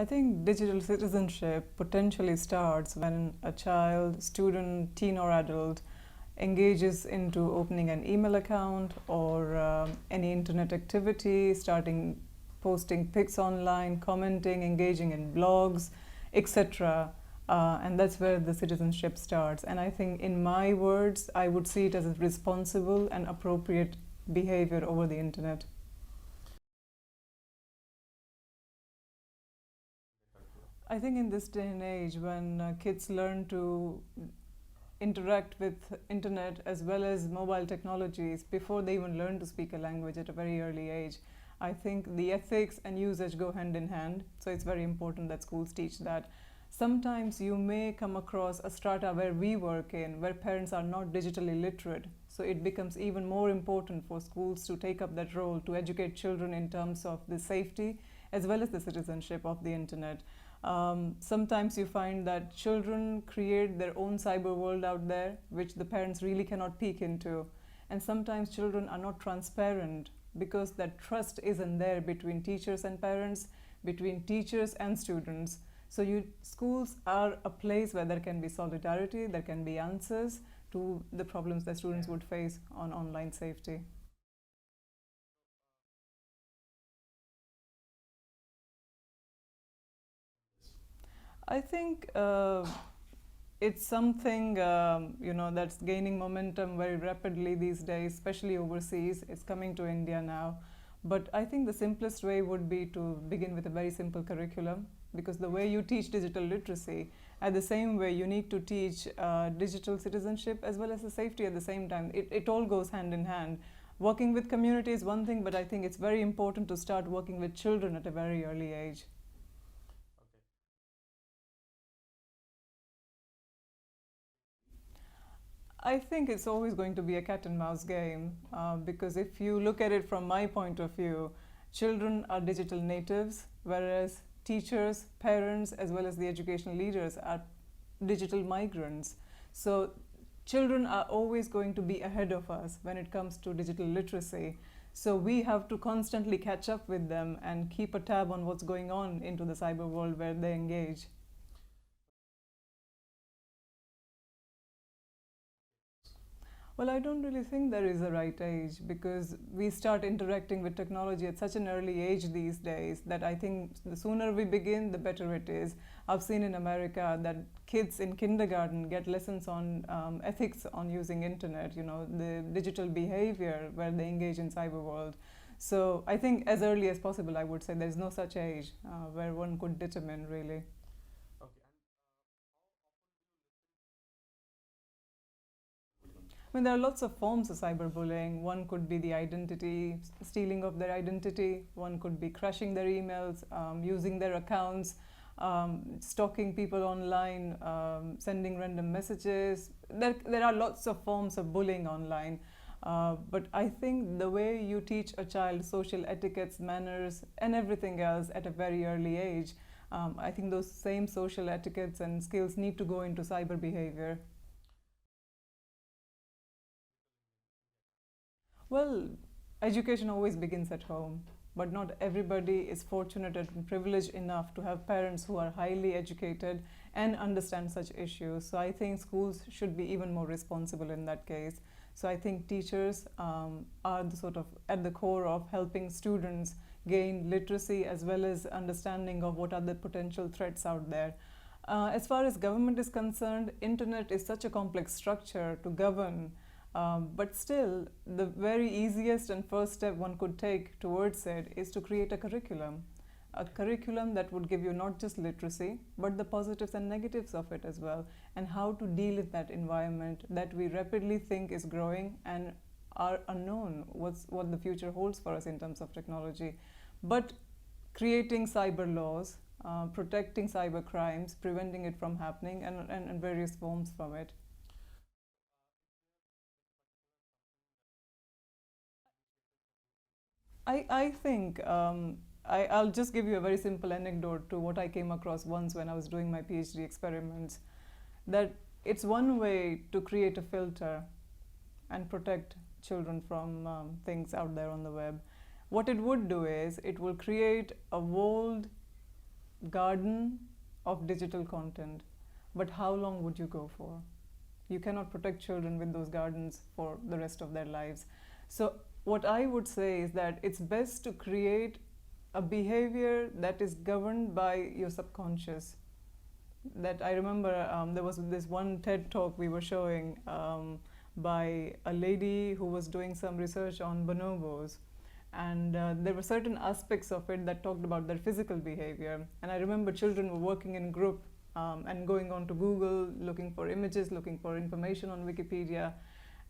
I think digital citizenship potentially starts when a child, student, teen, or adult engages into opening an email account or any internet activity, starting posting pics online, commenting, engaging in blogs, etc. And that's where the citizenship starts. And I think, in my words, I would see it as a responsible and appropriate behavior over the internet. I think in this day and age, when kids learn to interact with internet as well as mobile technologies before they even learn to speak a language at a very early age, I think the ethics and usage go hand in hand. So it's very important that schools teach that. Sometimes you may come across a strata where we work in, where parents are not digitally literate. So it becomes even more important for schools to take up that role to educate children in terms of the safety as well as the citizenship of the internet. Sometimes you find that children create their own cyber world out there, which the parents really cannot peek into. And sometimes children are not transparent because that trust isn't there between teachers and parents, between teachers and students. So schools are a place where there can be solidarity, there can be answers to the problems that students would face on online safety. I think it's something that's gaining momentum very rapidly these days, especially overseas. It's coming to India now. But I think the simplest way would be to begin with a very simple curriculum, because the way you teach digital literacy, at the same way you need to teach digital citizenship as well as the safety at the same time. It all goes hand in hand. Working with community is one thing, but I think it's very important to start working with children at a very early age. I think it's always going to be a cat and mouse game, because if you look at it from my point of view, children are digital natives, whereas teachers, parents, as well as the educational leaders are digital migrants. So children are always going to be ahead of us when it comes to digital literacy. So we have to constantly catch up with them and keep a tab on what's going on into the cyber world where they engage. Well, I don't really think there is a right age, because we start interacting with technology at such an early age these days that I think the sooner we begin, the better it is. I've seen in America that kids in kindergarten get lessons on ethics on using internet, the digital behavior where they engage in cyber world. So I think as early as possible, I would say there's no such age where one could determine really. I mean, there are lots of forms of cyberbullying. One could be the identity, stealing of their identity. One could be crashing their emails, using their accounts, stalking people online, sending random messages. There are lots of forms of bullying online. But I think the way you teach a child social etiquettes, manners, and everything else at a very early age, I think those same social etiquettes and skills need to go into cyber behavior. Well, education always begins at home, but not everybody is fortunate and privileged enough to have parents who are highly educated and understand such issues. So I think schools should be even more responsible in that case. So I think teachers are the sort of at the core of helping students gain literacy as well as understanding of what are the potential threats out there. As far as government is concerned, internet is such a complex structure to govern, but still, the very easiest and first step one could take towards it is to create a curriculum that would give you not just literacy, but the positives and negatives of it as well, and how to deal with that environment that we rapidly think is growing and are unknown what the future holds for us in terms of technology. But creating cyber laws, protecting cyber crimes, preventing it from happening, and various forms from it. I think I'll just give you a very simple anecdote to what I came across once when I was doing my PhD experiments. That it's one way to create a filter and protect children from things out there on the web. What it would do is it will create a walled garden of digital content, but how long would you go for? You cannot protect children with those gardens for the rest of their lives. So what I would say is that it's best to create a behavior that is governed by your subconscious. That I remember, there was this one TED talk we were showing, by a lady who was doing some research on bonobos, and there were certain aspects of it that talked about their physical behavior. And I remember children were working in group, and going on to Google, looking for images, looking for information on Wikipedia,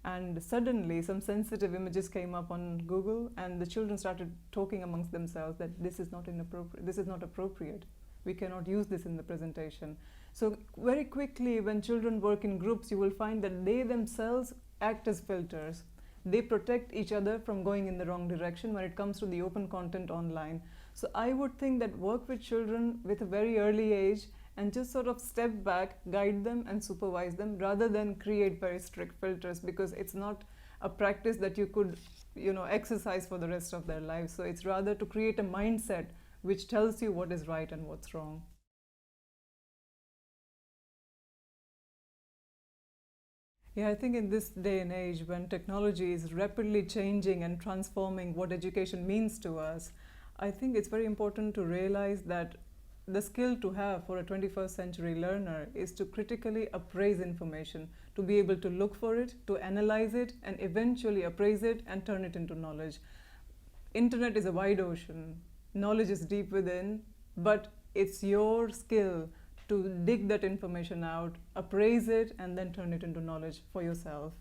and suddenly some sensitive images came up on Google, and the children started talking amongst themselves that this is not inappropriate, this is not appropriate, we cannot use this in the presentation. So very quickly, when children work in groups, you will find that they themselves act as filters. They protect each other from going in the wrong direction when it comes to the open content online. So I would think that work with children with a very early age and just sort of step back, guide them and supervise them, rather than create very strict filters, because it's not a practice that you could, exercise for the rest of their lives. So it's rather to create a mindset which tells you what is right and what's wrong. Yeah, I think in this day and age when technology is rapidly changing and transforming what education means to us, I think it's very important to realize that the skill to have for a 21st century learner is to critically appraise information, to be able to look for it, to analyze it, and eventually appraise it and turn it into knowledge. Internet is a wide ocean. Knowledge is deep within, but it's your skill to dig that information out, appraise it, and then turn it into knowledge for yourself.